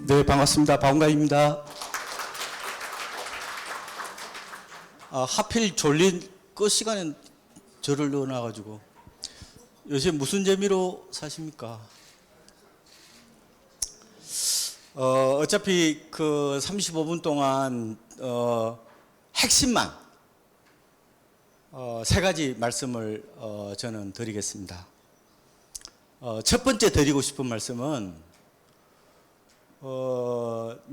네, 반갑습니다. 박원가입니다. 하필 졸린 끝 시간에 저를 넣어놔가지고 요새 무슨 재미로 사십니까? 어차피 그 35분 동안 핵심만 세 가지 말씀을 저는 드리겠습니다. 첫 번째 드리고 싶은 말씀은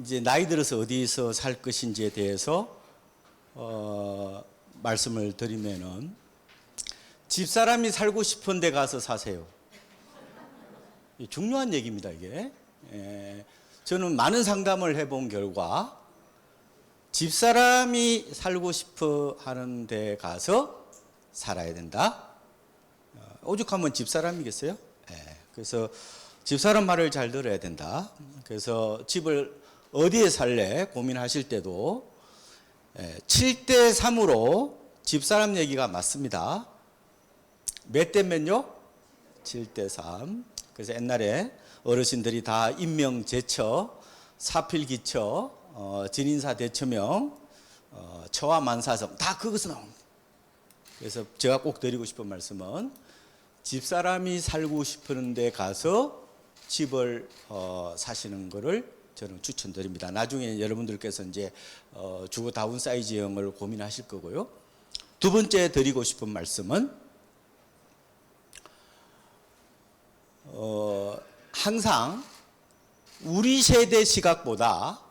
이제 나이 들어서 어디서 살 것인지에 대해서 말씀을 드리면은 집사람이 살고 싶은 데 가서 사세요. 중요한 얘기입니다, 이게. 저는 많은 상담을 해본 결과 집사람이 살고 싶어 하는 데 가서 살아야 된다. 오죽하면 집사람이겠어요? 그래서 집사람 말을 잘 들어야 된다. 그래서 집을 어디에 살래 고민하실 때도 7대 3으로 집사람 얘기가 맞습니다. 몇 대면요? 7대 3. 그래서 옛날에 어르신들이 다 인명제처, 사필기처, 진인사 대처명, 처와 만사성 다 그것은 나옵니다. 그래서 제가 꼭 드리고 싶은 말씀은 집사람이 살고 싶은 데 가서 집을 사시는 것을 저는 추천드립니다. 나중에 여러분들께서 이제 주거 다운사이즈형을 고민하실 거고요. 두 번째 드리고 싶은 말씀은 항상 우리 세대 시각보다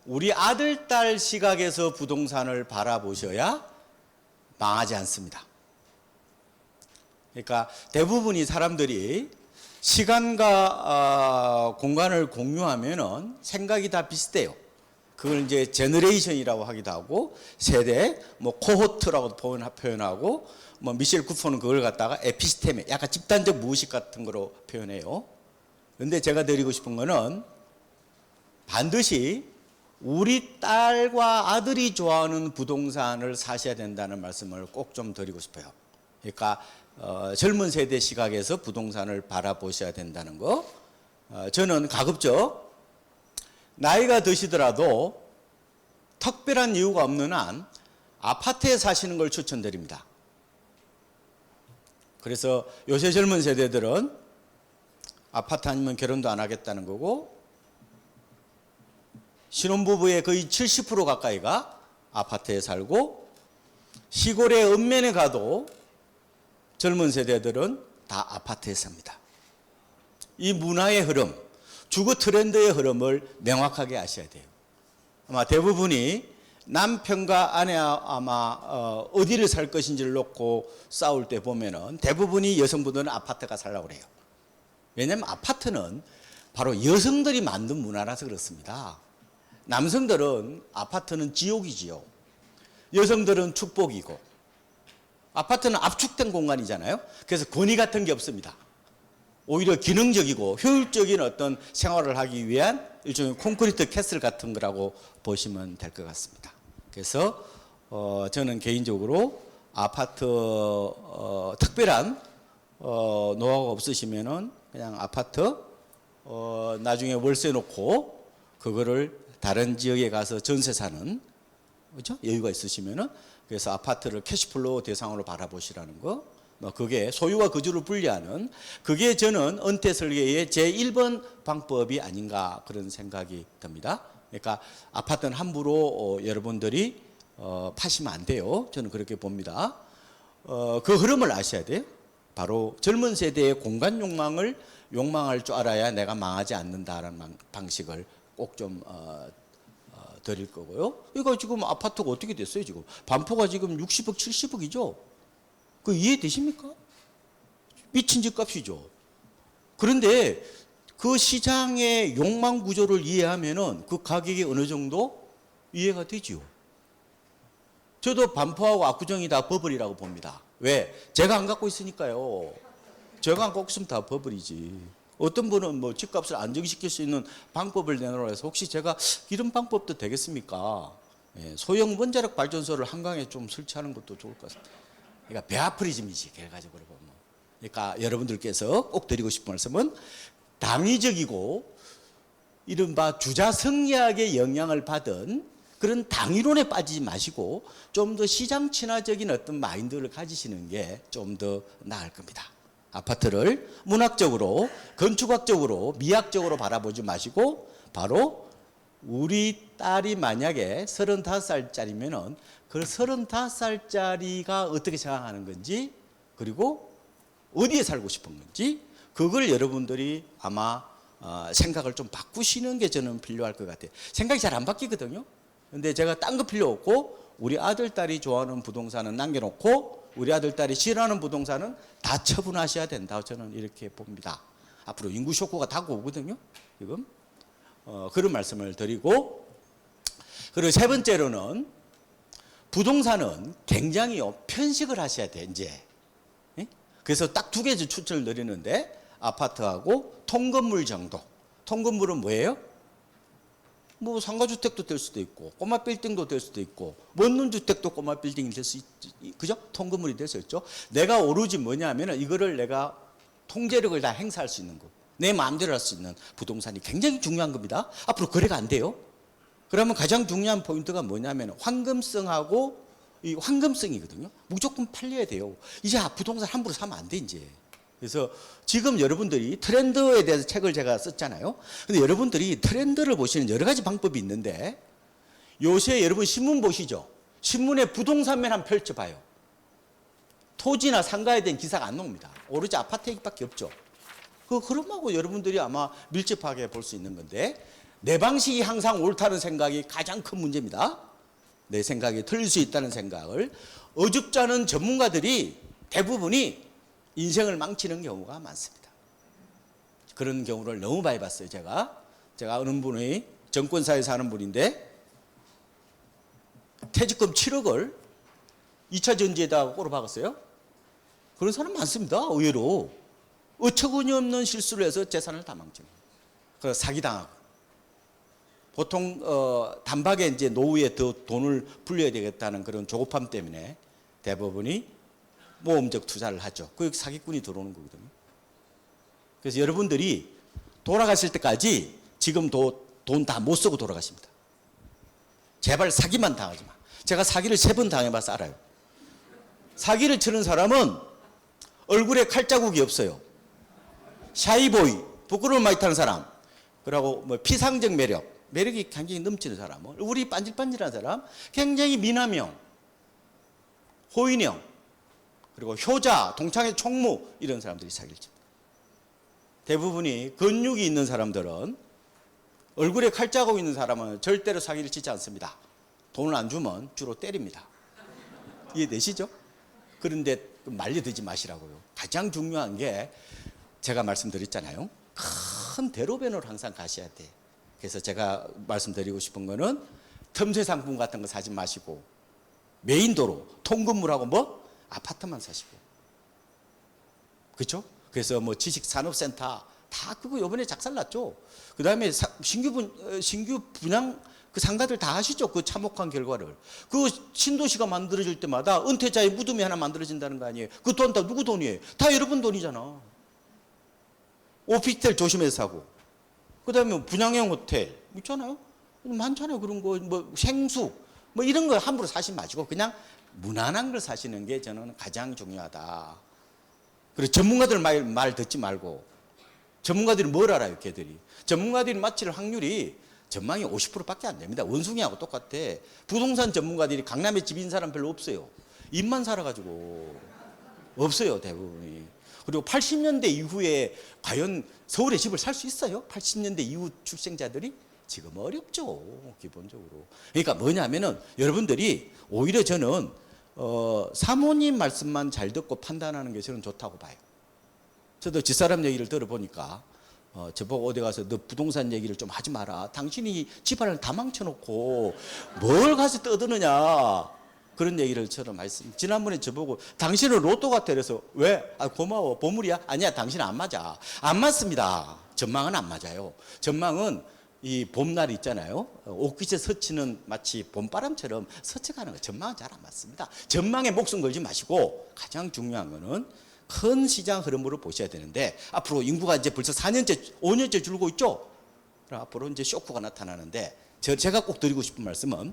우리 아들, 딸 시각에서 부동산을 바라보셔야 망하지 않습니다. 그러니까 대부분의 사람들이 시간과 공간을 공유하면은 생각이 다 비슷해요. 그걸 이제 제너레이션이라고 하기도 하고 세대, 뭐 코호트라고 표현하고 뭐 미셸 쿠퍼는 그걸 갖다가 에피스테메, 약간 집단적 무의식 같은 거로 표현해요. 그런데 제가 드리고 싶은 거는 반드시 우리 딸과 아들이 좋아하는 부동산을 사셔야 된다는 말씀을 꼭 좀 드리고 싶어요. 그러니까 젊은 세대 시각에서 부동산을 바라보셔야 된다는 거. 저는 가급적 나이가 드시더라도 특별한 이유가 없는 한 아파트에 사시는 걸 추천드립니다. 그래서 요새 젊은 세대들은 아파트 아니면 결혼도 안 하겠다는 거고 신혼부부의 거의 70% 가까이가 아파트에 살고 시골의 읍면에 가도 젊은 세대들은 다 아파트에 삽니다. 이 문화의 흐름, 주거 트렌드의 흐름을 명확하게 아셔야 돼요. 아마 대부분이 남편과 아내가 아마 어디를 살 것인지를 놓고 싸울 때 보면은 대부분이 여성분들은 아파트가 살라고 그래요. 왜냐하면 아파트는 바로 여성들이 만든 문화라서 그렇습니다. 남성들은 아파트는 지옥이지요. 여성들은 축복이고. 아파트는 압축된 공간이잖아요. 그래서 권위 같은 게 없습니다. 오히려 기능적이고 효율적인 어떤 생활을 하기 위한 일종의 콘크리트 캐슬 같은 거라고 보시면 될 것 같습니다. 그래서 저는 개인적으로 아파트 특별한 노하우가 없으시면은 그냥 아파트 나중에 월세 놓고 그거를 다른 지역에 가서 전세 사는, 그렇죠? 여유가 있으시면은 그래서 아파트를 캐시플로우 대상으로 바라보시라는 거. 그게 소유와 거주를 분리하는, 그게 저는 은퇴 설계의 제1번 방법이 아닌가 그런 생각이 듭니다. 그러니까 아파트는 함부로 여러분들이 파시면 안 돼요. 저는 그렇게 봅니다. 그 흐름을 아셔야 돼요. 바로 젊은 세대의 공간 욕망할 줄 알아야 내가 망하지 않는다라는 방식을 꼭 좀 드릴 거고요. 이거 지금 아파트가 어떻게 됐어요, 지금? 반포가 지금 60억, 70억이죠? 그 이해되십니까? 미친 집값이죠. 그런데 그 시장의 욕망 구조를 이해하면은 그 가격이 어느 정도 이해가 되지요. 저도 반포하고 압구정이 다 버블이라고 봅니다. 왜? 제가 안 갖고 있으니까요. 제가 안 갖고 있으면 다 버블이지. 어떤 분은 뭐 집값을 안정시킬 수 있는 방법을 내놓으라 해서 혹시 제가 이런 방법도 되겠습니까? 소형 원자력 발전소를 한강에 좀 설치하는 것도 좋을 것 같습니다. 그러니까 베아프리즘이지, 결과적으로 보면. 그러니까 여러분들께서 꼭 드리고 싶은 말씀은 당위적이고 이른바 주자 성리학의 영향을 받은 그런 당위론에 빠지지 마시고 좀 더 시장 친화적인 어떤 마인드를 가지시는 게 좀 더 나을 겁니다. 아파트를 문학적으로, 건축학적으로, 미학적으로 바라보지 마시고 바로 우리 딸이 만약에 35살짜리면은 그 35살짜리가 어떻게 생각하는 건지, 그리고 어디에 살고 싶은 건지, 그걸 여러분들이 아마 생각을 좀 바꾸시는 게 저는 필요할 것 같아요. 생각이 잘 안 바뀌거든요. 근데 제가 딴 거 필요 없고 우리 아들, 딸이 좋아하는 부동산은 남겨놓고 우리 아들, 딸이 싫어하는 부동산은 다 처분하셔야 된다고 저는 이렇게 봅니다. 앞으로 인구 쇼크가 다가오거든요. 지금 그런 말씀을 드리고, 그리고 세 번째로는 부동산은 굉장히 편식을 하셔야 돼 이제. 그래서 딱 두 개 추천을 드리는데, 아파트하고 통건물 정도. 통건물은 뭐예요? 뭐 상가주택도 될 수도 있고 꼬마 빌딩도 될 수도 있고 원룸 주택도 꼬마 빌딩이 될 수 있죠. 그죠? 통건물이 될 수 있죠. 내가 오로지 뭐냐면은 이거를 내가 통제력을 다 행사할 수 있는 거, 내 마음대로 할 수 있는 부동산이 굉장히 중요한 겁니다. 앞으로 거래가 안 돼요. 그러면 가장 중요한 포인트가 뭐냐면 황금성하고 이 황금성이거든요. 무조건 팔려야 돼요. 이제 부동산 함부로 사면 안 돼 이제. 그래서 지금 여러분들이 트렌드에 대해서 책을 제가 썼잖아요. 근데 여러분들이 트렌드를 보시는 여러 가지 방법이 있는데, 요새 여러분 신문 보시죠? 신문에 부동산면 한번 펼쳐봐요. 토지나 상가에 대한 기사가 안 나옵니다. 오로지 아파트 얘기밖에 없죠. 그럼하고 여러분들이 아마 밀접하게 볼 수 있는 건데, 내 방식이 항상 옳다는 생각이 가장 큰 문제입니다. 내 생각이 틀릴 수 있다는 생각을 어줍잖은 전문가들이 대부분이 인생을 망치는 경우가 많습니다. 그런 경우를 너무 많이 봤어요. 제가 아는 분이 정권사에 사는 분인데 퇴직금 7억을 2차 전지에다가 꼬로 박았어요. 그런 사람 많습니다. 의외로 어처구니 없는 실수를 해서 재산을 다 망쳐요. 그래서 사기당하고, 보통 단박에 이제 노후에 더 돈을 불려야 되겠다는 그런 조급함 때문에 대부분이 모험적 투자를 하죠. 그 사기꾼이 들어오는 거거든요. 그래서 여러분들이 돌아가실 때까지 지금 돈 다 못 쓰고 돌아가십니다. 제발 사기만 당하지 마. 제가 사기를 3번 당해봐서 알아요. 사기를 치는 사람은 얼굴에 칼자국이 없어요. 샤이보이, 부끄러움 많이 타는 사람, 그리고 뭐 피상적 매력이 굉장히 넘치는 사람, 얼굴이 반질반질한 사람, 굉장히 미남형, 호인형, 그리고 효자, 동창회 총무, 이런 사람들이 사기를 칩니다. 대부분이 근육이 있는 사람들은, 얼굴에 칼자국 있는 사람은 절대로 사기를 치지 않습니다. 돈을 안 주면 주로 때립니다. 이해되시죠? 그런데 말려들지 마시라고요. 가장 중요한 게 제가 말씀드렸잖아요. 큰 대로변으로 항상 가셔야 돼. 그래서 제가 말씀드리고 싶은 거는 틈새 상품 같은 거 사지 마시고 메인 도로, 통건물하고 뭐? 아파트만 사시고. 그렇죠? 그래서 뭐 지식산업센터 다 그거 요번에 작살났죠. 그 다음에 신규 분양 그 상가들 다 하시죠. 그 참혹한 결과를. 그 신도시가 만들어질 때마다 은퇴자의 무덤이 하나 만들어진다는 거 아니에요. 그 돈 다 누구 돈이에요? 다 여러분 돈이잖아. 오피스텔 조심해서 사고. 그 다음에 분양형 호텔 있잖아요. 많잖아요. 그런 거, 뭐 생수, 뭐 이런 거 함부로 사시지 마시고 그냥 무난한 걸 사시는 게 저는 가장 중요하다. 그리고 전문가들 말 듣지 말고. 전문가들이 뭘 알아요, 걔들이. 전문가들이 맞힐 확률이 전망이 50%밖에 안 됩니다. 원숭이하고 똑같아. 부동산 전문가들이 강남에 집인 사람 별로 없어요. 입만 살아가지고 없어요, 대부분이. 그리고 80년대 이후에 과연 서울에 집을 살 수 있어요? 80년대 이후 출생자들이? 지금 어렵죠, 기본적으로. 그러니까 뭐냐면은 여러분들이 오히려 저는 사모님 말씀만 잘 듣고 판단하는 게 저는 좋다고 봐요. 저도 집사람 얘기를 들어보니까 저보고 어디 가서 너 부동산 얘기를 좀 하지 마라. 당신이 집안을 다 망쳐놓고 뭘 가서 떠드느냐. 그런 얘기를 저는 말씀. 지난번에 저보고 당신은 로또 같아. 그래서 왜? 고마워. 보물이야? 아니야. 당신은 안 맞아. 안 맞습니다. 전망은 안 맞아요. 전망은 이 봄날 있잖아요. 옷깃에 스치는 마치 봄바람처럼 스쳐가는 거. 전망은 잘 안 맞습니다. 전망에 목숨 걸지 마시고 가장 중요한 거는 큰 시장 흐름으로 보셔야 되는데 앞으로 인구가 이제 벌써 4년째, 5년째 줄고 있죠. 앞으로 이제 쇼크가 나타나는데 제가 꼭 드리고 싶은 말씀은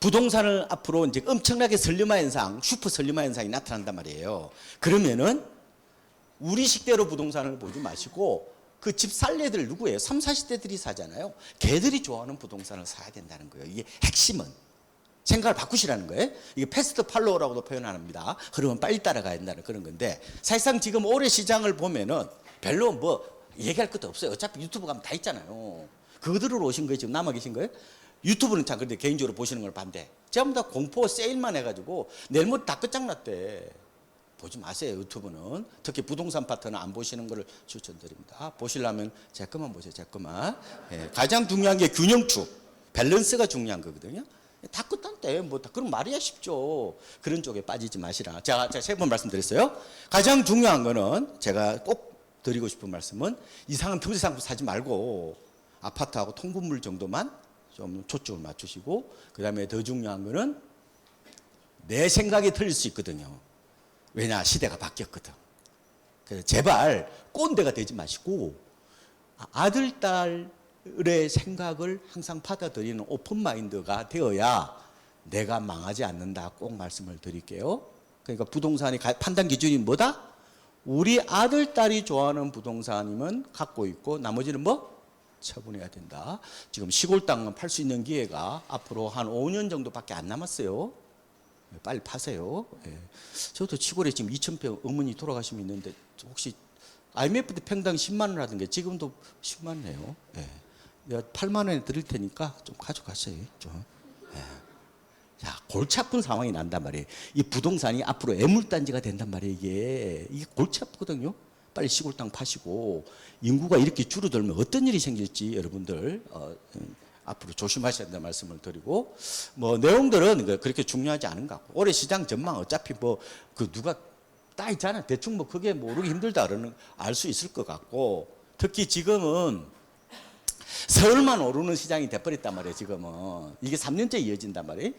부동산을 앞으로 이제 엄청나게 설리마 현상, 슈퍼 설리마 현상이 나타난단 말이에요. 그러면은 우리 식대로 부동산을 보지 마시고 그 집 살 애들 누구예요? 3, 40대들이 사잖아요. 걔들이 좋아하는 부동산을 사야 된다는 거예요. 이게 핵심은. 생각을 바꾸시라는 거예요. 이게 패스트 팔로우라고도 표현합니다. 그러면 빨리 따라가야 된다는 그런 건데 사실상 지금 올해 시장을 보면은 별로 뭐 얘기할 것도 없어요. 어차피 유튜브 가면 다 있잖아요. 그들을 오신 거예요? 지금 남아 계신 거예요? 유튜브는 참 그런데 개인적으로 보시는 걸 반대. 전부 다 공포 세일만 해가지고 내일 뭐 다 끝장났대. 보지 마세요. 유튜브는. 특히 부동산 파트는 안 보시는 것을 추천드립니다. 보시려면 제 것만 보세요. 제 것만. 예, 가장 중요한 게 균형축. 밸런스가 중요한 거거든요. 다 끝났대. 뭐 다 그럼 말이야 쉽죠. 그런 쪽에 빠지지 마시라. 제가 세 번 말씀드렸어요. 가장 중요한 거는 제가 꼭 드리고 싶은 말씀은 이상한 평지 상품 사지 말고 아파트하고 통건물 정도만 좀 초점을 맞추시고 그다음에 더 중요한 거는 내 생각이 틀릴 수 있거든요. 왜냐 시대가 바뀌었거든. 그래서 제발 꼰대가 되지 마시고 아들 딸의 생각을 항상 받아들이는 오픈 마인드가 되어야 내가 망하지 않는다. 꼭 말씀을 드릴게요. 그러니까 부동산의 판단 기준이 뭐다? 우리 아들 딸이 좋아하는 부동산이면 갖고 있고 나머지는 뭐? 처분해야 된다. 지금 시골 땅은 팔 수 있는 기회가 앞으로 한 5년 정도밖에 안 남았어요. 빨리 파세요. 예. 저도 시골에 지금 2,000평 어머니 돌아가시면 있는데 혹시 IMF 때 평당 10만 원 하던 게 지금도 10만 원이에요. 예. 내가 8만 원에 드릴 테니까 좀 가져가세요. 좀. 예. 자, 골치 아픈 상황이 난단 말이에요. 이 부동산이 앞으로 애물단지가 된단 말이에요. 이게 골치 아프거든요. 빨리 시골 땅 파시고 인구가 이렇게 줄어들면 어떤 일이 생길지 여러분들 앞으로 조심하셔야 된다는 말씀을 드리고 뭐 내용들은 그렇게 중요하지 않은 것 같고 올해 시장 전망 어차피 뭐 그 누가 따 있잖아. 대충 뭐 그게 모르기 힘들다 그러는 알 수 있을 것 같고 특히 지금은 서울만 오르는 시장이 돼버렸단 말이에요. 지금은 이게 3년째 이어진단 말이에요.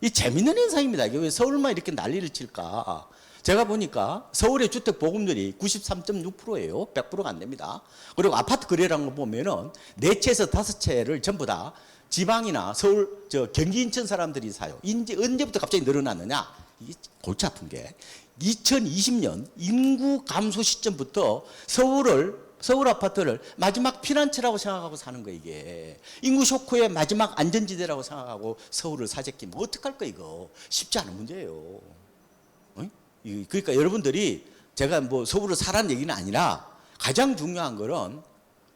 이 재밌는 현상입니다. 이게 왜 서울만 이렇게 난리를 칠까? 제가 보니까 서울의 주택 보급률이 93.6%예요. 100%가 안 됩니다. 그리고 아파트 거래라는 거 보면은 4채에서 5채를 전부 다 지방이나 서울, 경기 인천 사람들이 사요. 언제부터 갑자기 늘어났느냐? 이게 골치 아픈 게 2020년 인구 감소 시점부터 서울 아파트를 마지막 피난처라고 생각하고 사는 거 이게. 인구 쇼크의 마지막 안전지대라고 생각하고 서울을 사재끼면 어떡할 거 이거. 쉽지 않은 문제예요. 그러니까 여러분들이 제가 뭐 서울을 사라는 얘기는 아니라 가장 중요한 거는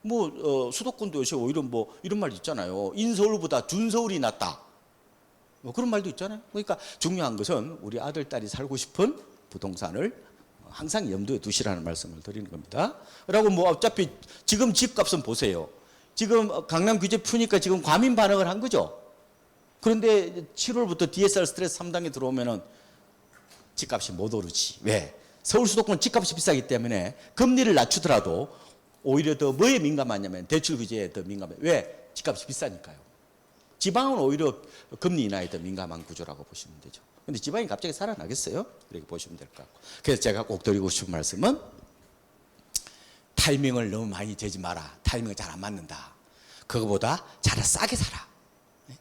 뭐 수도권 도시 오히려 뭐 이런 말도 있잖아요. 인서울보다 준서울이 낫다. 뭐 그런 말도 있잖아요. 그러니까 중요한 것은 우리 아들 딸이 살고 싶은 부동산을 항상 염두에 두시라는 말씀을 드리는 겁니다. 그리고 뭐 어차피 지금 집값은 보세요. 지금 강남 규제 푸니까 지금 과민 반응을 한 거죠. 그런데 7월부터 DSR 스트레스 3단계 들어오면은 집값이 못 오르지. 왜? 서울 수도권 집값이 비싸기 때문에 금리를 낮추더라도 오히려 더 뭐에 민감하냐면 대출 규제에 더 민감해. 왜? 집값이 비싸니까요. 지방은 오히려 금리 인하에 더 민감한 구조라고 보시면 되죠. 근데 지방이 갑자기 살아나겠어요? 그렇게 보시면 될 것 같고. 그래서 제가 꼭 드리고 싶은 말씀은 타이밍을 너무 많이 재지 마라. 타이밍이 잘 안 맞는다. 그거보다 차라리 싸게 사라.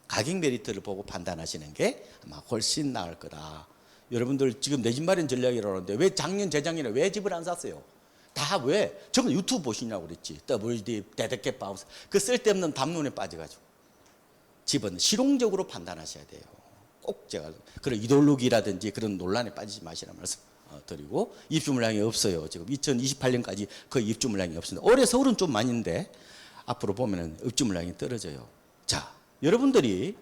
가격 메리트를 보고 판단하시는 게 아마 훨씬 나을 거다. 여러분들 지금 내 집 마련 전략이라고 하는데 왜 작년 재작년에 왜 집을 안 샀어요? 다 왜? 저건 유튜브 보시냐고 그랬지. WD, 데드캣 바운스. 그 쓸데없는 담론에 빠져가지고. 집은 실용적으로 판단하셔야 돼요. 꼭 제가 그런 이데올로기라든지 그런 논란에 빠지지 마시라는 말씀 드리고 입주 물량이 없어요. 지금 2028년까지 거의 입주 물량이 없습니다. 올해 서울은 좀 많은데 앞으로 보면은 입주 물량이 떨어져요. 자, 여러분들이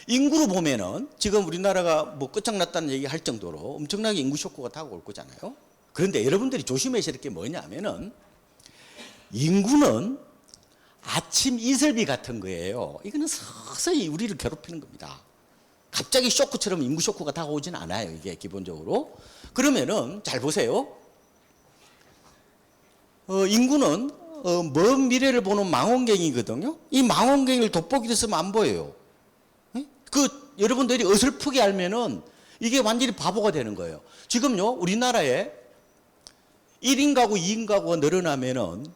인구로 보면은 지금 우리나라가 뭐 끝장났다는 얘기 할 정도로 엄청나게 인구 쇼크가 다가올 거잖아요. 그런데 여러분들이 조심하셔야 될 게 뭐냐면은 인구는 아침 이슬비 같은 거예요. 이거는 서서히 우리를 괴롭히는 겁니다. 갑자기 쇼크처럼 인구 쇼크가 다가오진 않아요. 이게 기본적으로. 그러면은 잘 보세요. 인구는 먼 미래를 보는 망원경이거든요. 이 망원경을 돋보기로 쓰면 안 보여요. 여러분들이 어설프게 알면은 이게 완전히 바보가 되는 거예요. 지금요, 우리나라에 1인 가구, 2인 가구가 늘어나면은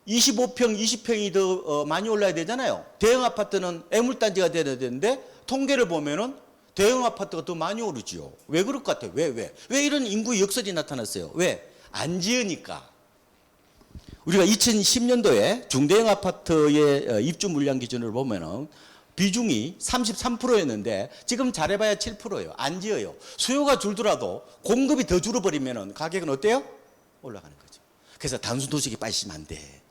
25평, 20평이 더 많이 올라야 되잖아요. 대형 아파트는 애물단지가 돼야 되는데 통계를 보면은 대형 아파트가 더 많이 오르지요. 왜 그럴 것 같아요? 왜 이런 인구 역설이 나타났어요? 왜? 안 지으니까. 우리가 2010년도에 중대형 아파트의 입주 물량 기준을 보면은 비중이 33%였는데 지금 잘해봐야 7%예요. 안 지어요. 수요가 줄더라도 공급이 더 줄어버리면은 가격은 어때요? 올라가는 거죠. 그래서 단순 도시기 빠지시면 안 돼.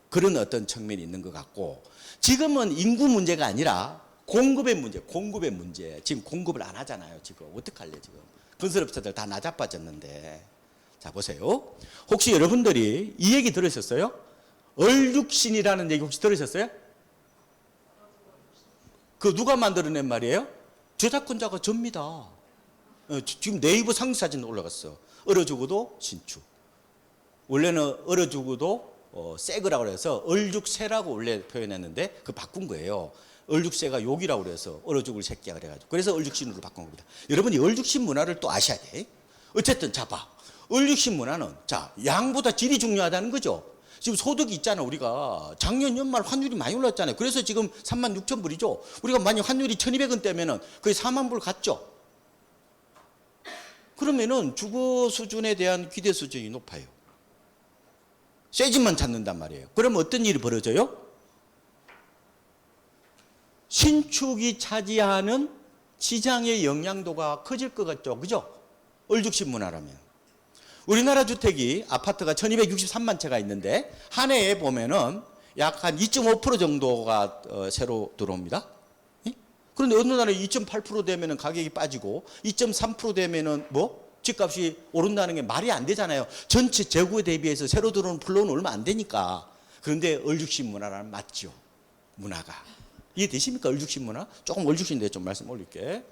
그런 어떤 측면이 있는 것 같고, 지금은 인구 문제가 아니라 공급의 문제. 지금 공급을 안 하잖아요. 지금 어떡할래 지금. 건설업체들 다 나자빠졌는데. 자, 보세요. 혹시 여러분들이 이 얘기 들으셨어요? 얼죽신이라는 얘기 혹시 들으셨어요? 그 누가 만들어낸 말이에요? 저작권자가 접니다. 지금 네이버 상세 사진 올라갔어. 얼어 죽어도 신축. 원래는 얼어 죽어도 새거라고 그래서 얼죽새라고 원래 표현했는데 그 바꾼 거예요. 얼죽새가 욕이라고 그래서 얼어 죽을 새끼야 그래가지고 그래서 얼죽신으로 바꾼 겁니다. 여러분이 얼죽신 문화를 또 아셔야 돼. 어쨌든 자 봐. 얼죽신 문화는 자 양보다 질이 중요하다는 거죠. 지금 소득이 있잖아. 우리가 작년 연말 환율이 많이 올랐잖아요. 그래서 지금 36,000불이죠. 우리가 만약 환율이 1,200원 때면은 거의 4만 불 갔죠. 그러면은 주거 수준에 대한 기대 수준이 높아요. 새 집만 찾는단 말이에요. 그러면 어떤 일이 벌어져요? 신축이 차지하는 시장의 영향도가 커질 것 같죠. 그죠? 얼죽신 문화라면. 우리나라 주택이 아파트가 1263만 채가 있는데 한 해에 보면은 약 한 2.5% 정도가 새로 들어옵니다. 그런데 어느 날에 2.8% 되면은 가격이 빠지고 2.3% 되면은 뭐 집값이 오른다는 게 말이 안 되잖아요. 전체 재고에 대비해서 새로 들어오는 플로우는 얼마 안 되니까. 그런데 얼죽신 문화라는 맞죠. 문화가. 이해되십니까? 얼죽신 문화? 조금 얼죽신데 좀 말씀 올릴게.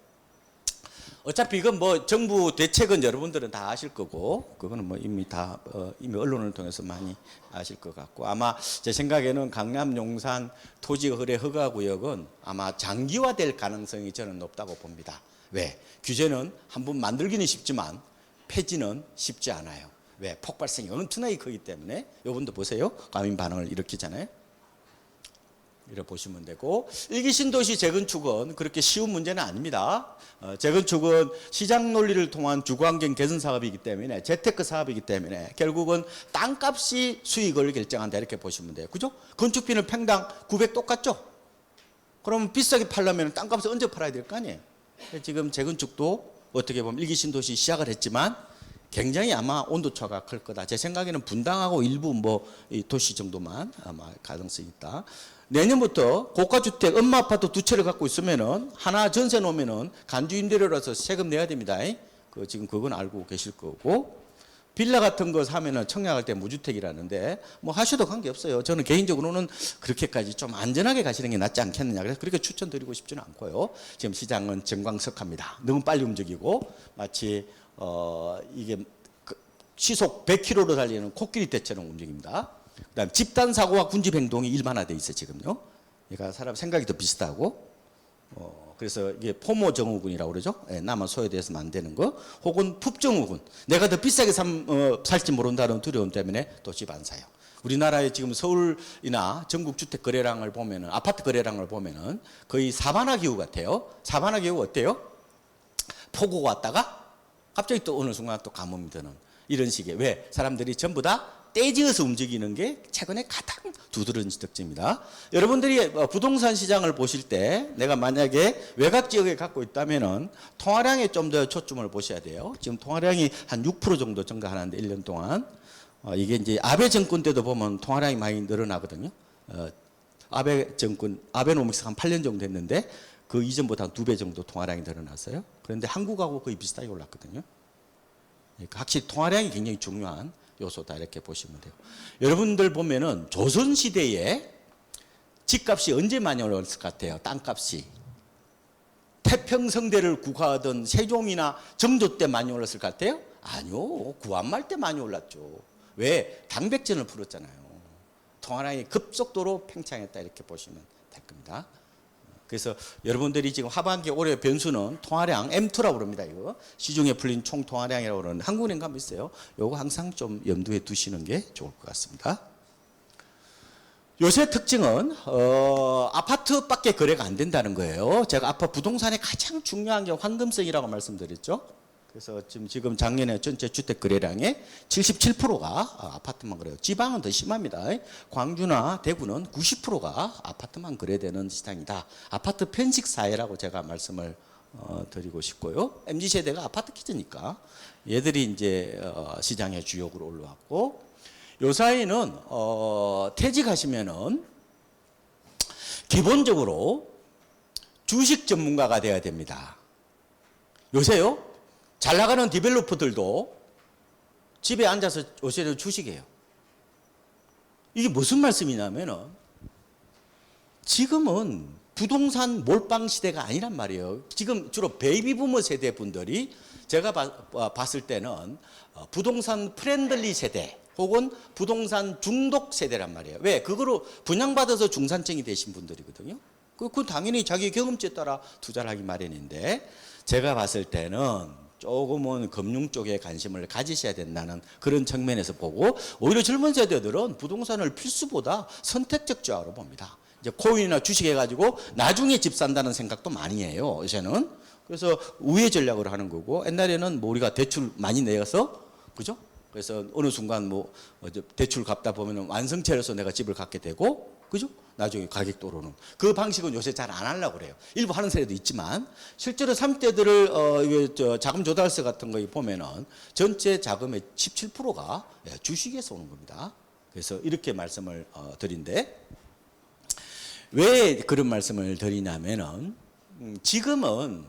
어차피 이건 뭐 정부 대책은 여러분들은 다 아실 거고 그거는 뭐 이미 다 이미 언론을 통해서 많이 아실 것 같고 아마 제 생각에는 강남 용산 토지 거래 허가 구역은 아마 장기화될 가능성이 저는 높다고 봅니다. 왜? 규제는 한번 만들기는 쉽지만 폐지는 쉽지 않아요. 왜? 폭발성이 엄청나게 크기 때문에 요분도 보세요. 과민 반응을 일으키잖아요. 이렇게 보시면 되고 일기 신도시 재건축은 그렇게 쉬운 문제는 아닙니다. 재건축은 시장 논리를 통한 주거환경 개선 사업이기 때문에 재테크 사업이기 때문에 결국은 땅값이 수익을 결정한다 이렇게 보시면 돼요. 그죠? 건축비는 평당 900 똑같죠? 그러면 비싸게 팔려면 땅값을 언제 팔아야 될 거 아니에요? 지금 재건축도 어떻게 보면 일기 신도시 시작을 했지만 굉장히 아마 온도차가 클 거다. 제 생각에는 분당하고 일부 뭐 도시 정도만 아마 가능성이 있다. 내년부터 고가주택 엄마 아파트 2채를 갖고 있으면은 하나 전세 놓으면은 간주 임대료라서 세금 내야 됩니다. 지금 그건 알고 계실 거고 빌라 같은 거 사면은 청약할 때 무주택이라는데 뭐 하셔도 관계 없어요. 저는 개인적으로는 그렇게까지 좀 안전하게 가시는 게 낫지 않겠느냐. 그래서 그렇게 추천드리고 싶지는 않고요. 지금 시장은 정광석합니다. 너무 빨리 움직이고 마치 이게 시속 100km로 달리는 코끼리 떼처럼 움직입니다. 그다음 집단 사고와 군집 행동이 일반화돼 있어 지금요. 그러니까 사람 생각이 더 비슷하고 그래서 이게 포모 증후군이라고 그러죠. 나만 소외돼서는 안 되는 거. 혹은 풋 증후군. 내가 더 비싸게 살지 모른다는 두려움 때문에 또 집 안 사요. 우리나라의 지금 서울이나 전국 주택 거래량을 보면은 아파트 거래량을 보면은 거의 사바나 기후 같아요. 사바나 기후 어때요? 폭우가 왔다가 갑자기 또 어느 순간 또 가뭄이 드는 이런 식의 왜 사람들이 전부 다 떼지어서 움직이는 게 최근에 가장 두드러진 특징입니다. 여러분들이 부동산 시장을 보실 때 내가 만약에 외곽 지역에 갖고 있다면은 통화량에 좀 더 초점을 보셔야 돼요. 지금 통화량이 한 6% 정도 증가하는데 1년 동안 이게 이제 아베 정권 때도 보면 통화량이 많이 늘어나거든요. 아베 정권 아베노믹스 한 8년 정도 됐는데 그 이전보다 한 2배 정도 통화량이 늘어났어요. 그런데 한국하고 거의 비슷하게 올랐거든요. 그러니까 확실히 통화량이 굉장히 중요한 요소다 이렇게 보시면 돼요. 여러분들 보면은 조선시대에 집값이 언제 많이 올랐을 것 같아요? 땅값이. 태평성대를 구가하던 세종이나 정조 때 많이 올랐을 것 같아요? 아니요. 구한말 때 많이 올랐죠. 왜? 당백전을 풀었잖아요. 통화량이 급속도로 팽창했다 이렇게 보시면 될 겁니다. 그래서 여러분들이 지금 하반기 올해 변수는 통화량 M2라고 그럽니다. 이거 시중에 풀린 총 통화량이라고 그러는데 한국은행 가면 있어요. 요거 항상 좀 염두에 두시는 게 좋을 것 같습니다. 요새 특징은 아파트밖에 거래가 안 된다는 거예요. 제가 아까 부동산의 가장 중요한 게 황금성이라고 말씀드렸죠. 그래서 지금 작년에 전체 주택 거래량의 77%가 아파트만 거래요. 지방은 더 심합니다. 광주나 대구는 90%가 아파트만 거래되는 시장이다. 아파트 편식 사회라고 제가 말씀을 드리고 싶고요. MZ 세대가 아파트 키즈니까 얘들이 이제 시장의 주역으로 올라왔고, 요 사이는 퇴직하시면은 기본적으로 주식 전문가가 돼야 됩니다. 요새요, 잘 나가는 디벨로퍼들도 집에 앉아서 요새는 주식이에요. 이게 무슨 말씀이냐면은 지금은 부동산 몰빵 시대가 아니란 말이에요. 지금 주로 베이비부머 세대 분들이 제가 봤을 때는 부동산 프렌들리 세대 혹은 부동산 중독 세대란 말이에요. 왜? 그거로 분양받아서 중산층이 되신 분들이거든요. 그건 당연히 자기 경험치에 따라 투자를 하기 마련인데, 제가 봤을 때는 조금은 금융 쪽에 관심을 가지셔야 된다는 그런 측면에서 보고, 오히려 젊은 세대들은 부동산을 필수보다 선택적 주화로 봅니다. 이제 코인이나 주식 해가지고 나중에 집 산다는 생각도 많이 해요, 요새는. 그래서 우회 전략을 하는 거고, 옛날에는 뭐 우리가 대출 많이 내서, 그죠? 그래서 어느 순간 뭐 대출 갚다 보면 완성체로서 내가 집을 갖게 되고, 그죠? 나중에 가격도 오르는 그 방식은 요새 잘 안 하려고 그래요. 일부 하는 세대도 있지만 실제로 30대들을 자금 조달서 같은 거 보면은 전체 자금의 17%가 주식에서 오는 겁니다. 그래서 이렇게 말씀을 드린데, 왜 그런 말씀을 드리냐면은 지금은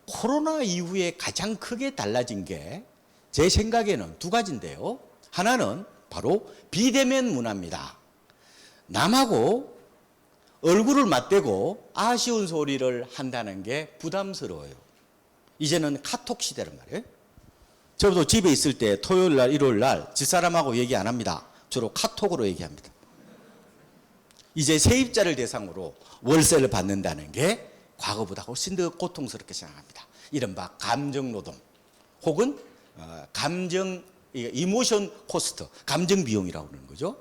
코로나 이후에 가장 크게 달라진 게 제 생각에는 두 가지인데요. 하나는 바로 비대면 문화입니다. 남하고 얼굴을 맞대고 아쉬운 소리를 한다는 게 부담스러워요. 이제는 카톡 시대란 말이에요. 저도 집에 있을 때 토요일 날, 일요일 날 집사람하고 얘기 안 합니다. 주로 카톡으로 얘기합니다. 이제 세입자를 대상으로 월세를 받는다는 게 과거보다 훨씬 더 고통스럽게 생각합니다. 이른바 감정노동 혹은 이모션 코스트, 감정 비용이라고 그러는 거죠.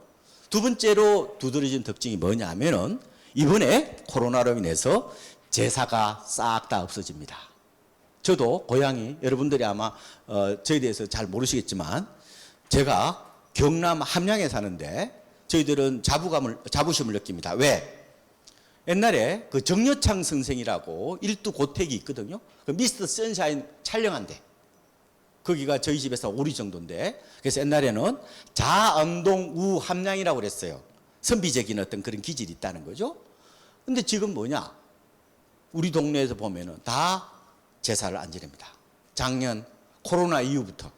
두 번째로 두드러진 특징이 뭐냐면은 이번에 코로나로 인해서 제사가 싹 다 없어집니다. 저도 고향이, 여러분들이 아마 저에 대해서 잘 모르시겠지만 제가 경남 함양에 사는데 저희들은 자부심을 느낍니다. 왜? 옛날에 그 정여창 선생이라고 일두 고택이 있거든요. 그 미스터 선샤인 촬영한데 거기가 저희 집에서 오리 정도인데, 그래서 옛날에는 자암동 우함양이라고 그랬어요. 선비적인 어떤 그런 기질이 있다는 거죠. 근데 지금 뭐냐? 우리 동네에서 보면은 다 제사를 안 지냅니다. 작년 코로나 이후부터.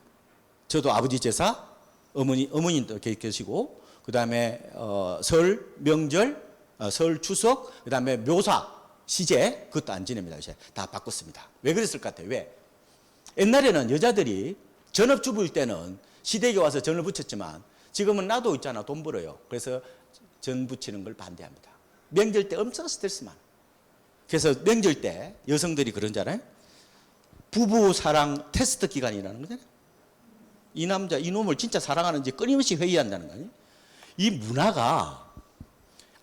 저도 아버지 제사, 어머니도 계시고, 그 다음에 설 명절, 설 추석, 그 다음에 묘사, 시제, 그것도 안 지냅니다. 이제 다 바꿨습니다. 왜 그랬을 것 같아요? 왜? 옛날에는 여자들이 전업주부일 때는 시댁에 와서 전을 붙였지만 지금은 나도 있잖아, 돈 벌어요. 그래서 전 붙이는 걸 반대합니다. 명절 때 엄청 스트레스 많아. 그래서 명절 때 여성들이 그런잖아요. 부부 사랑 테스트 기간이라는 거잖아요. 이 남자, 이놈을 진짜 사랑하는지 끊임없이 회의한다는 거 아니에요. 이 문화가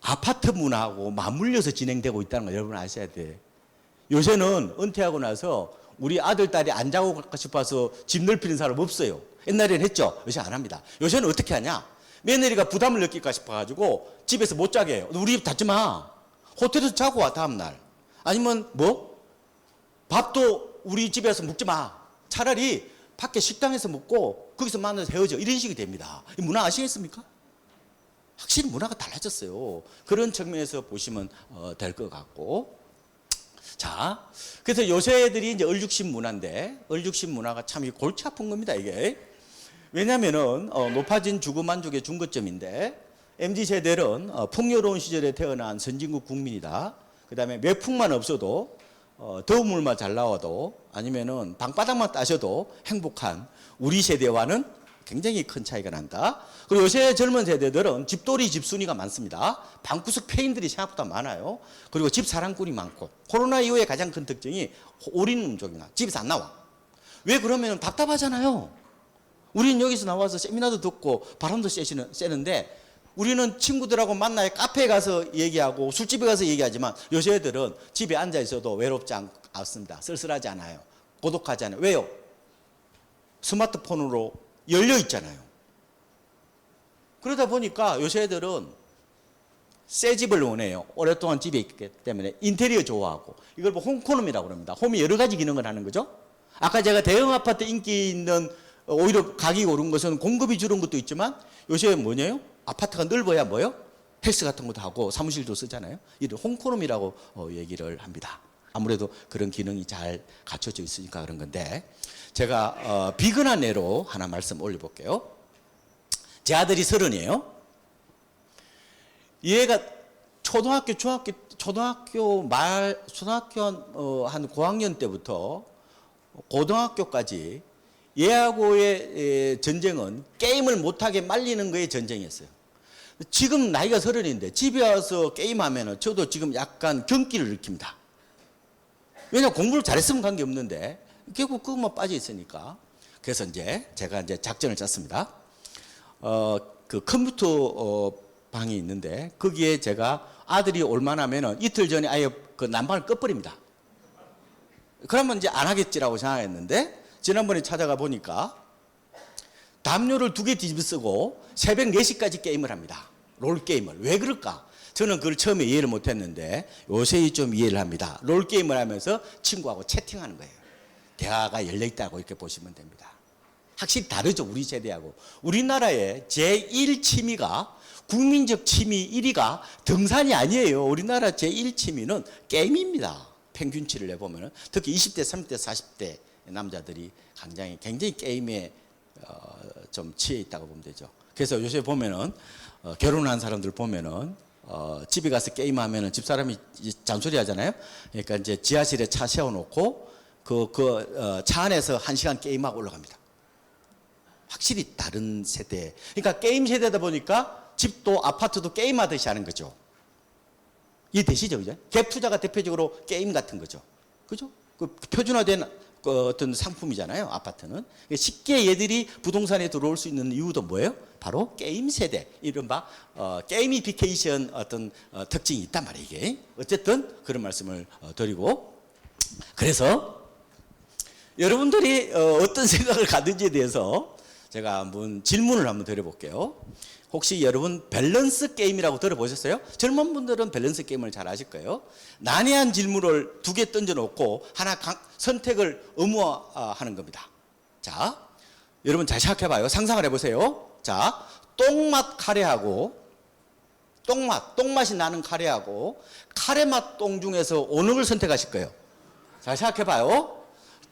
아파트 문화하고 맞물려서 진행되고 있다는 거 여러분 아셔야 돼. 요새는 은퇴하고 나서 우리 아들, 딸이 안 자고 갈까 싶어서 집 넓히는 사람 없어요. 옛날에는 했죠. 요새 안 합니다. 요새는 어떻게 하냐? 며느리가 부담을 느낄까 싶어가지고 집에서 못 자게 해요. 우리 집 닫지 마. 호텔에서 자고 와, 다음날. 아니면 뭐? 밥도 우리 집에서 먹지 마. 차라리 밖에 식당에서 먹고 거기서 만나서 헤어져. 이런 식이 됩니다. 이 문화 아시겠습니까? 확실히 문화가 달라졌어요. 그런 측면에서 보시면 될 것 같고. 자, 그래서 요새 애들이 이제 얼죽심 문화인데, 얼죽심 문화가 참 골치 아픈 겁니다, 이게. 왜냐면은, 높아진 주거 만족의 중거점인데, MZ 세대는 풍요로운 시절에 태어난 선진국 국민이다. 그 다음에 매풍만 없어도, 더운 물만 잘 나와도, 아니면은 방바닥만 따셔도 행복한 우리 세대와는 굉장히 큰 차이가 난다. 그리고 요새 젊은 세대들은 집돌이 집순이가 많습니다. 방구석 폐인들이 생각보다 많아요. 그리고 집 사랑꾼이 많고, 코로나 이후에 가장 큰 특징이 올인음족이나 집에서 안 나와. 왜? 그러면 답답하잖아요. 우리는 여기서 나와서 세미나도 듣고 바람도 쐬는데 우리는 친구들하고 만나야 카페에 가서 얘기하고 술집에 가서 얘기하지만 요새 애들은 집에 앉아 있어도 외롭지 않습니다. 쓸쓸하지 않아요. 고독하지 않아요. 왜요? 스마트폰으로 열려 있잖아요. 그러다 보니까 요새 애들은 새 집을 원해요. 오랫동안 집에 있기 때문에 인테리어 좋아하고 이걸 뭐 홈코노미라고 합니다. 홈이 여러 가지 기능을 하는 거죠. 아까 제가 대형 아파트 인기 있는 오히려 가격이 오른 것은 공급이 줄은 것도 있지만 요새 뭐냐요? 아파트가 넓어야 뭐요? 헬스 같은 것도 하고 사무실도 쓰잖아요. 이를 홈코노미라고 얘기를 합니다. 아무래도 그런 기능이 잘 갖춰져 있으니까 그런 건데 제가 비근한 예로 하나 말씀 올려볼게요. 제 아들이 30이에요. 얘가 초등학교 한 고학년 때부터 고등학교까지 얘하고의 전쟁은 게임을 못하게 말리는 거의 전쟁이었어요. 지금 나이가 30인데 집에 와서 게임하면 저도 지금 약간 경기를 느낍니다. 왜냐하면 공부를 잘했으면 관계없는데 결국 그것만 빠져 있으니까. 그래서 제가 작전을 짰습니다. 그 컴퓨터 방이 있는데 거기에 제가 아들이 올만하면은 이틀 전에 아예 그 난방을 꺼버립니다. 그러면 이제 안 하겠지라고 생각했는데 지난번에 찾아가 보니까 담요를 2개 뒤집어 쓰고 새벽 4시까지 게임을 합니다. 롤게임을. 왜 그럴까? 저는 그걸 처음에 이해를 못했는데 요새 좀 이해를 합니다. 롤게임을 하면서 친구하고 채팅하는 거예요. 대화가 열려있다고 이렇게 보시면 됩니다. 확실히 다르죠. 우리 세대하고. 우리나라의 제1취미가 국민적 취미 1위가 등산이 아니에요. 우리나라 제1취미는 게임입니다. 평균치를 내보면 특히 20대, 30대, 40대 남자들이 굉장히 게임에 좀 취해 있다고 보면 되죠. 그래서 요새 보면은 결혼한 사람들 보면은 집에 가서 게임하면은 집사람이 잔소리 하잖아요. 그러니까 이제 지하실에 차 세워놓고 차 안에서 1시간 게임하고 올라갑니다. 확실히 다른 세대. 그러니까 게임 세대다 보니까 집도 아파트도 게임하듯이 하는 거죠. 이해되시죠? 그죠? 갭 투자가 대표적으로 게임 같은 거죠. 그죠? 그 표준화된 어떤 상품이잖아요. 아파트는. 쉽게 얘들이 부동산에 들어올 수 있는 이유도 뭐예요? 바로 게임 세대. 이른바 게이미피케이션 어떤 특징이 있단 말이에요. 이게. 어쨌든 그런 말씀을 드리고 그래서 여러분들이 어떤 생각을 가든지에 대해서 제가 한번 질문을 한번 드려볼게요. 혹시 여러분 밸런스 게임이라고 들어보셨어요? 젊은 분들은 밸런스 게임을 잘 아실 거예요. 난해한 질문을 2개 던져놓고 하나 선택을 의무화하는 겁니다. 자, 여러분 잘 생각해봐요. 상상을 해보세요. 자, 똥맛 카레하고 똥맛이 나는 카레하고 카레맛 똥 중에서 어느 걸 선택하실 거예요? 잘 생각해봐요.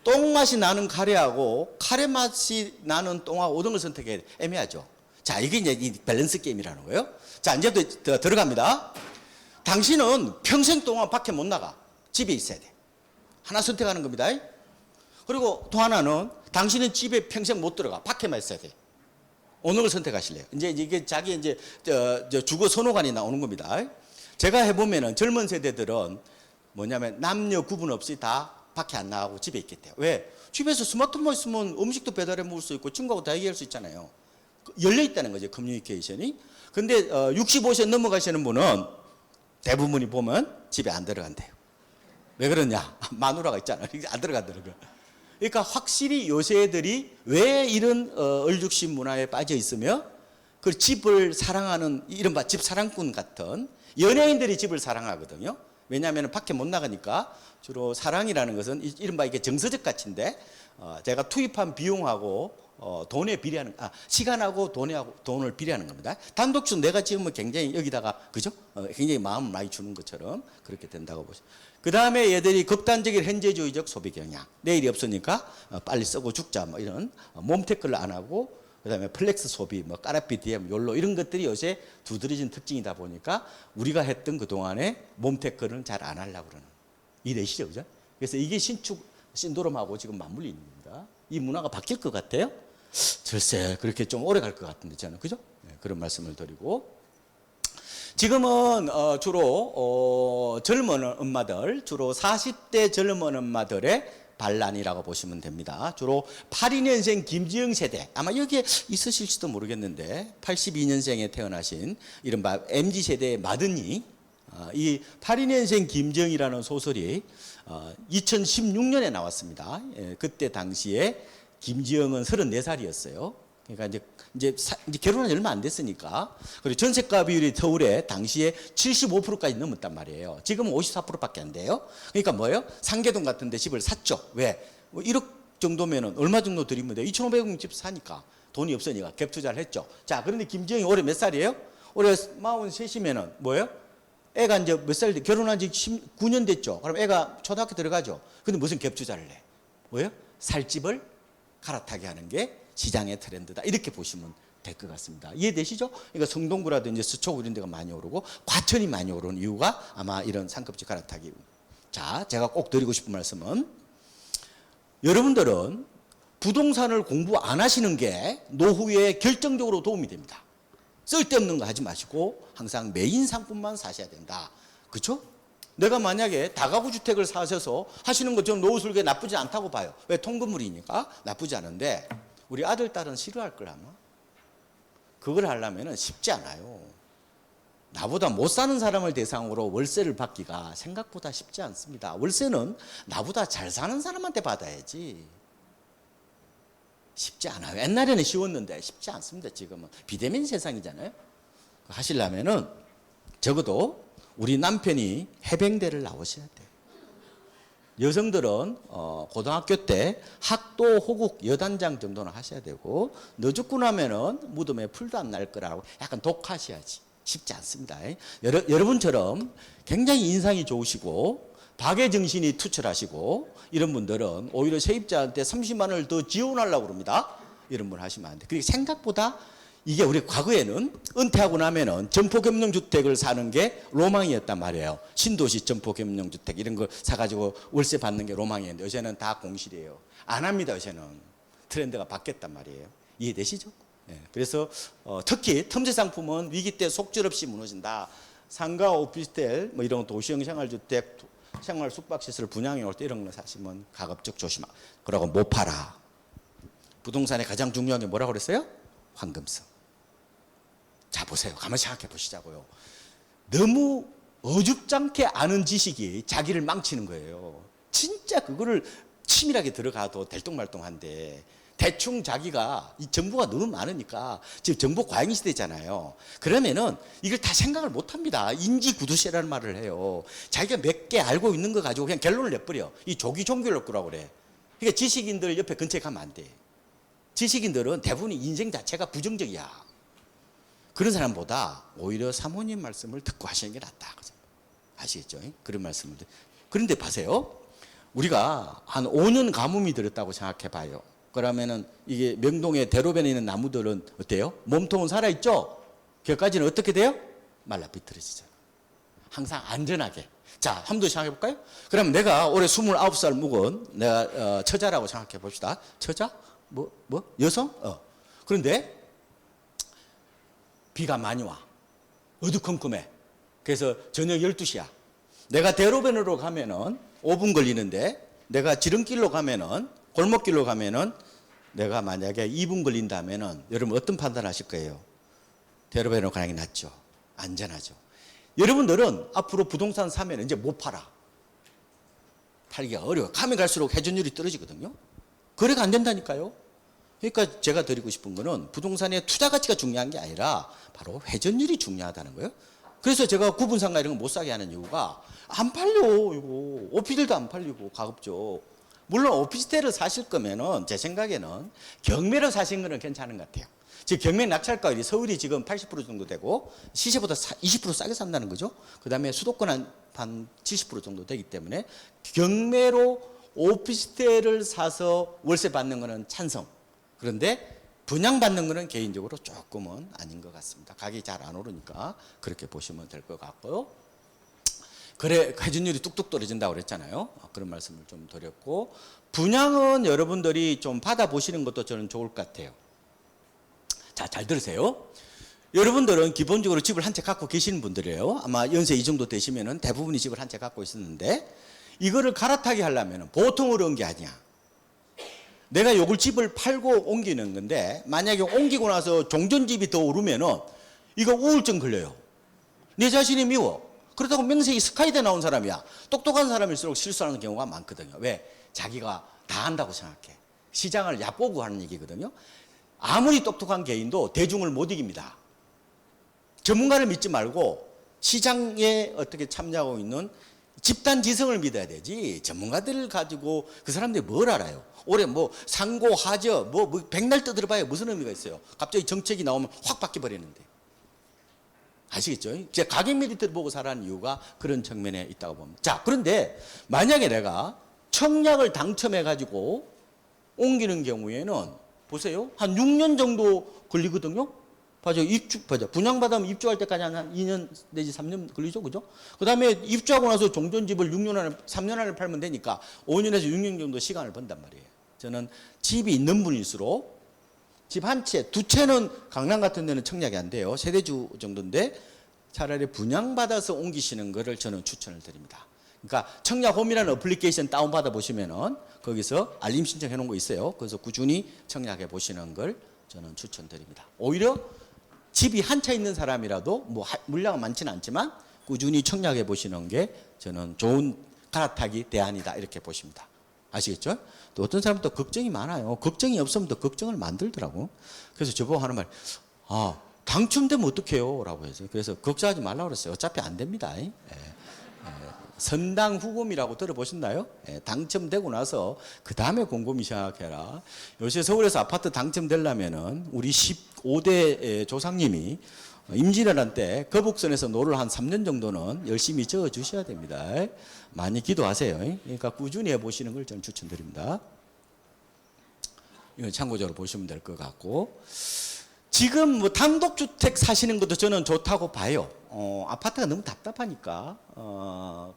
똥맛이 나는 카레하고 카레맛이 나는 똥하고 어떤 걸 선택해야 돼? 애매하죠. 자, 이게 이제 이 밸런스 게임이라는 거예요. 자, 이제부터 들어갑니다. 당신은 평생 동안 밖에 못 나가. 집에 있어야 돼. 하나 선택하는 겁니다. 그리고 또 하나는 당신은 집에 평생 못 들어가. 밖에만 있어야 돼. 어느 걸 선택하실래요? 이제 이게 자기 이제 주거 선호관이 나오는 겁니다. 제가 해보면은 젊은 세대들은 뭐냐면 남녀 구분 없이 다 밖에 안 나가고 집에 있겠대요. 왜? 집에서 스마트폰 있으면 음식도 배달해 먹을 수 있고 친구하고 다 얘기할 수 있잖아요. 열려 있다는 거죠. 커뮤니케이션이. 근데 65세 넘어가시는 분은 대부분이 보면 집에 안 들어간대요. 왜 그러냐? 마누라가 있잖아요. 안 들어간다는 거. 그러니까 확실히 요새 애들이 왜 이런 얼죽심 문화에 빠져 있으며 그 집을 사랑하는 이른바 집 사랑꾼 같은 연예인들이 집을 사랑하거든요. 왜냐하면 밖에 못 나가니까 주로 사랑이라는 것은 이른바 이게 정서적 가치인데 제가 투입한 비용하고 돈에 비례하는 시간하고 돈을 비례하는 겁니다. 단독주 내가 지으면 굉장히 여기다가 그죠? 굉장히 마음을 많이 주는 것처럼 그렇게 된다고 보시죠. 그 다음에 얘들이 극단적인 현재주의적 소비 경향. 내일이 없으니까 빨리 쓰고 죽자 뭐 이런 몸테크를 안 하고 그 다음에 플렉스 소비, 뭐 까라피, DM, 욜로 이런 것들이 요새 두드러진 특징이다 보니까 우리가 했던 그동안에 몸테크는 잘 안 하려고 그러는. 이해되시죠? 그죠? 그래서 이게 신축 신도롬하고 지금 맞물리는 겁니다. 이 문화가 바뀔 것 같아요? 글쎄, 그렇게 좀 오래 갈 것 같은데 저는. 그죠? 네, 그런 말씀을 드리고. 지금은 주로 젊은 엄마들, 주로 40대 젊은 엄마들의 반란이라고 보시면 됩니다. 주로 82년생 김지영 세대, 아마 여기에 있으실지도 모르겠는데 82년생에 태어나신 이른바 MZ세대의 마드니, 이 82년생 김지영이라는 소설이 2016년에 나왔습니다. 그때 당시에 김지영은 34살이었어요. 그러니까 이제 결혼한 지 얼마 안 됐으니까. 그리고 전세가 비율이 서울에 당시에 75%까지 넘었단 말이에요. 지금은 54%밖에 안 돼요. 그러니까 뭐예요? 상계동 같은 데 집을 샀죠. 왜? 뭐 1억 정도면은 얼마 정도 드리면 돼요? 2,500원 집 사니까. 돈이 없으니까 갭 투자를 했죠. 자, 그런데 김지영이 올해 몇 살이에요? 올해 43이면은 뭐예요? 애가 이제 몇 살, 결혼한 지 9년 됐죠. 그럼 애가 초등학교 들어가죠. 근데 무슨 갭 투자를 해? 뭐예요? 살집을 갈아타게 하는 게 시장의 트렌드다. 이렇게 보시면 될 것 같습니다. 이해되시죠? 그러니까 성동구라든지 서초구 이런 데가 많이 오르고 과천이 많이 오르는 이유가 아마 이런 상급지 갈아타기. 자, 제가 꼭 드리고 싶은 말씀은 여러분들은 부동산을 공부 안 하시는 게 노후에 결정적으로 도움이 됩니다. 쓸데없는 거 하지 마시고 항상 메인 상품만 사셔야 된다. 그렇죠? 내가 만약에 다가구 주택을 사셔서 하시는 것 좀 노후 설계 나쁘지 않다고 봐요. 왜? 통건물이니까 나쁘지 않은데 우리 아들, 딸은 싫어할 걸 아마. 그걸 하려면 쉽지 않아요. 나보다 못 사는 사람을 대상으로 월세를 받기가 생각보다 쉽지 않습니다. 월세는 나보다 잘 사는 사람한테 받아야지. 쉽지 않아요. 옛날에는 쉬웠는데 쉽지 않습니다. 지금은 비대면 세상이잖아요. 하시려면은 적어도 우리 남편이 해병대를 나오셔야 돼요. 여성들은 고등학교 때 학도 호국 여단장 정도는 하셔야 되고, 너 죽고 나면은 무덤에 풀도 안 날 거라고 약간 독하셔야지. 쉽지 않습니다. 여러분처럼 굉장히 인상이 좋으시고 박애 정신이 투철하시고 이런 분들은 오히려 세입자한테 30만 원을 더 지원하려고 그럽니다. 이런 분 하시면 안 돼. 그리고 생각보다 이게 우리 과거에는 은퇴하고 나면은 점포겸용주택을 사는 게 로망이었단 말이에요. 신도시 점포겸용주택 이런 거 사가지고 월세 받는 게 로망이었는데 요새는 다 공실이에요. 안 합니다. 요새는 트렌드가 바뀌었단 말이에요. 이해되시죠? 네. 그래서 특히 틈새 상품은 위기 때 속절없이 무너진다. 상가, 오피스텔, 뭐 이런 도시형 생활주택, 생활 숙박시설 분양해 올 때 이런 거 사시면 가급적 조심하. 그러고 못 팔아. 부동산의 가장 중요한 게 뭐라고 그랬어요? 황금성. 자, 보세요. 가만히 생각해 보시자고요. 너무 어줍잖게 아는 지식이 자기를 망치는 거예요. 진짜 그거를 치밀하게 들어가도 들똥말똥한데 대충 자기가 이 정보가 너무 많으니까 지금 정보 과잉 시대잖아요. 그러면은 이걸 다 생각을 못 합니다. 인지구두쇠라는 말을 해요. 자기가 몇 개 알고 있는 거 가지고 그냥 결론을 내버려. 이 조기 종교력구라고 그래. 그러니까 지식인들 옆에 근처에 가면 안 돼. 지식인들은 대부분 인생 자체가 부정적이야. 그런 사람보다 오히려 사모님 말씀을 듣고 하시는 게 낫다. 아시겠죠? 그런 말씀을. 그런데 봐세요. 우리가 한 5년 가뭄이 들었다고 생각해 봐요. 그러면은 이게 명동에 대로변에 있는 나무들은 어때요? 몸통은 살아있죠? 결까지는 어떻게 돼요? 말라 비틀어지죠. 항상 안전하게. 자, 한번 더 생각해 볼까요? 그럼 내가 올해 29살 묵은 내가 처자라고 생각해 봅시다. 처자? 여성? 그런데 비가 많이 와. 어두컴컴해. 그래서 저녁 12시야. 내가 대로변으로 가면은 5분 걸리는데 내가 지름길로 가면은 골목길로 가면은 내가 만약에 2분 걸린다면은 여러분 어떤 판단하실 거예요? 대로변으로 가는 게 낫죠. 안전하죠. 여러분들은 앞으로 부동산 사면 이제 못 팔아. 팔기가 어려워. 가면 갈수록 회전율이 떨어지거든요. 거래가 안 된다니까요. 그러니까 제가 드리고 싶은 거는 부동산의 투자 가치가 중요한 게 아니라 바로 회전율이 중요하다는 거예요. 그래서 제가 구분상가 이런 거 못 사게 하는 이유가 안 팔려. 이거 오피스텔도 안 팔리고 가급적. 물론 오피스텔을 사실 거면은 제 생각에는 경매로 사신 거는 괜찮은 것 같아요. 지금 경매 낙찰가율이 서울이 지금 80% 정도 되고 시세보다 20% 싸게 산다는 거죠. 그다음에 수도권 한 70% 정도 되기 때문에 경매로 오피스텔을 사서 월세 받는 거는 찬성. 그런데 분양받는 거는 개인적으로 조금은 아닌 것 같습니다. 가격이 잘 안 오르니까 그렇게 보시면 될 것 같고요. 그래 회전율이 뚝뚝 떨어진다고 그랬잖아요. 그런 말씀을 좀 드렸고, 분양은 여러분들이 좀 받아보시는 것도 저는 좋을 것 같아요. 자, 잘 들으세요. 여러분들은 기본적으로 집을 한 채 갖고 계시는 분들이에요. 아마 연세 이 정도 되시면은 대부분이 집을 한 채 갖고 있었는데 이거를 갈아타게 하려면 보통 어려운 게 아니야. 내가 요걸 집을 팔고 옮기는 건데 만약에 옮기고 나서 종전집이 더 오르면은 이거 우울증 걸려요. 내 자신이 미워. 그렇다고 명색이 스카이대 나온 사람이야. 똑똑한 사람일수록 실수하는 경우가 많거든요. 왜? 자기가 다 안다고 생각해. 시장을 얕보고 하는 얘기거든요. 아무리 똑똑한 개인도 대중을 못 이깁니다. 전문가를 믿지 말고 시장에 어떻게 참여하고 있는 집단 지성을 믿어야 되지. 전문가들을 가지고 그 사람들이 뭘 알아요? 올해 뭐 상고 하저 뭐 백날 떠들어봐야 무슨 의미가 있어요? 갑자기 정책이 나오면 확 바뀌어 버리는데. 아시겠죠? 제가 가격 메리트를 보고 살아는 이유가 그런 측면에 있다고 봅니다. 자, 그런데 만약에 내가 청약을 당첨해 가지고 옮기는 경우에는 보세요. 한 6년 정도 걸리거든요. 봐죠. 분양받으면 입주할 때까지 한 2년 내지 3년 걸리죠. 그죠? 그 다음에 입주하고 나서 종전집을 3년 안에 팔면 되니까 5년에서 6년 정도 시간을 번단 말이에요. 저는 집이 있는 분일수록 집 한 채, 두 채는 강남 같은 데는 청약이 안 돼요. 세대주 정도인데 차라리 분양받아서 옮기시는 거를 저는 추천을 드립니다. 그러니까 청약홈이라는 어플리케이션 다운받아 보시면은 거기서 알림 신청해 놓은 거 있어요. 그래서 꾸준히 청약해 보시는 걸 저는 추천드립니다. 오히려 집이 한 채 있는 사람이라도 뭐 물량은 많지는 않지만 꾸준히 청약해 보시는 게 저는 좋은 갈아타기 대안이다 이렇게 보십니다. 아시겠죠? 또 어떤 사람은 또 걱정이 많아요. 걱정이 없으면 또 걱정을 만들더라고. 그래서 저보고 하는 말, 당첨되면 어떡해요? 라고 해서. 그래서 걱정하지 말라고 그랬어요. 어차피 안 됩니다. 선당 후금이라고 들어보셨나요? 당첨되고 나서 그 다음에 곰곰이 생각해라. 요새 서울에서 아파트 당첨되려면은 우리 15대 조상님이 임진왜란 때 거북선에서 노를 한 3년 정도는 열심히 저어 주셔야 됩니다. 많이 기도하세요. 그러니까 꾸준히 해보시는 걸 저는 추천드립니다. 이건 참고적으로 보시면 될 것 같고, 지금 뭐 단독주택 사시는 것도 저는 좋다고 봐요. 아파트가 너무 답답하니까.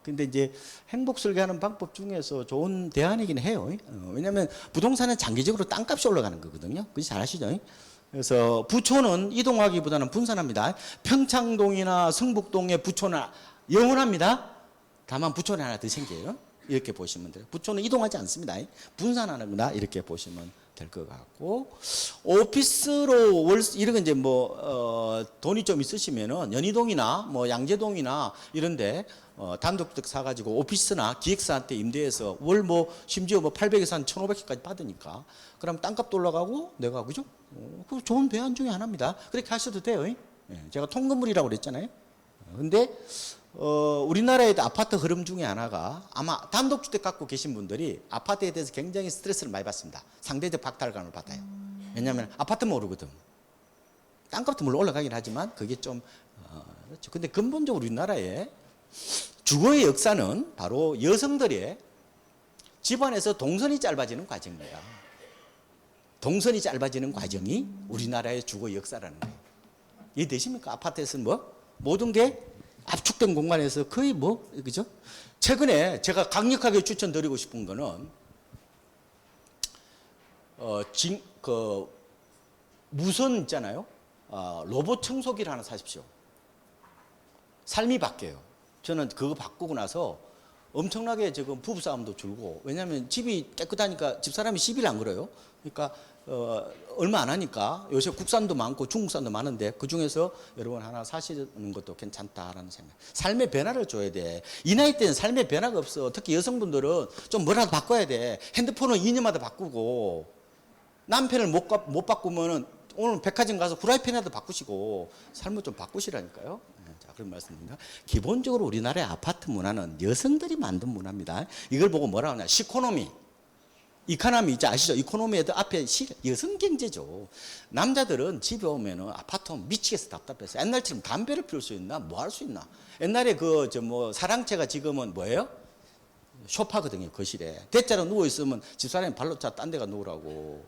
근데 이제 행복 설계하는 방법 중에서 좋은 대안이긴 해요. 왜냐하면 부동산은 장기적으로 땅값이 올라가는 거거든요. 그지 잘 아시죠? 그래서 부촌은 이동하기보다는 분산합니다. 평창동이나 성북동의 부촌은 영원합니다. 다만 부촌이 하나 더 생겨요. 이렇게 보시면 돼요. 부촌은 이동하지 않습니다. 분산하는구나 이렇게 보시면 될 것 같고, 오피스로 이런 건 이제 뭐 돈이 좀 있으시면은 연희동이나 뭐 양재동이나 이런데 단독주택 사가지고 오피스나 기획사한테 임대해서 월 뭐 심지어 뭐 800에서 한 1,500까지 받으니까 그럼 땅값도 올라가고 내가 그죠? 그 좋은 대안 중에 하나입니다. 그렇게 하셔도 돼요. 제가 통건물이라고 그랬잖아요. 근데 우리나라의 아파트 흐름 중에 하나가 아마 단독주택 갖고 계신 분들이 아파트에 대해서 굉장히 스트레스를 많이 받습니다. 상대적 박탈감을 받아요. 왜냐하면 아파트만 오르거든. 땅값도 물론 올라가긴 하지만 그게 좀 그렇죠. 근데 근본적으로 우리나라의 주거의 역사는 바로 여성들의 집안에서 동선이 짧아지는 과정이에요. 동선이 짧아지는 과정이 우리나라의 주거 역사라는 거예요. 이해되십니까? 아파트에서는 뭐 모든 게 압축된 공간에서 거의 뭐 그죠? 최근에 제가 강력하게 추천드리고 싶은 거는 무선 있잖아요. 로봇 청소기를 하나 사십시오. 삶이 바뀌어요. 저는 그거 바꾸고 나서 엄청나게 지금 부부싸움도 줄고, 왜냐하면 집이 깨끗하니까 집사람이 시비를 안 걸어요. 그러니까 얼마 안 하니까 요새 국산도 많고 중국산도 많은데 그 중에서 여러분 하나 사시는 것도 괜찮다라는 생각. 삶의 변화를 줘야 돼. 이 나이 때는 삶의 변화가 없어. 특히 여성분들은 좀 뭐라도 바꿔야 돼. 핸드폰은 2년마다 바꾸고, 남편을 못 바꾸면은 오늘 백화점 가서 후라이팬이라도 바꾸시고 삶을 좀 바꾸시라니까요. 자, 그런 말씀입니다. 기본적으로 우리나라의 아파트 문화는 여성들이 만든 문화입니다. 이걸 보고 뭐라고 하냐? 시코노미. 이카노미 있지 아시죠? 이코노미에도 앞에 여성 경제죠. 남자들은 집에 오면은 아파트 오면 미치겠어 답답해서 옛날처럼 담배를 피울 수 있나? 뭐 할 수 있나? 옛날에 사랑채가 지금은 뭐예요? 소파거든요. 거실에. 대자로 누워 있으면 집사람이 발로 차 딴 데가 누우라고.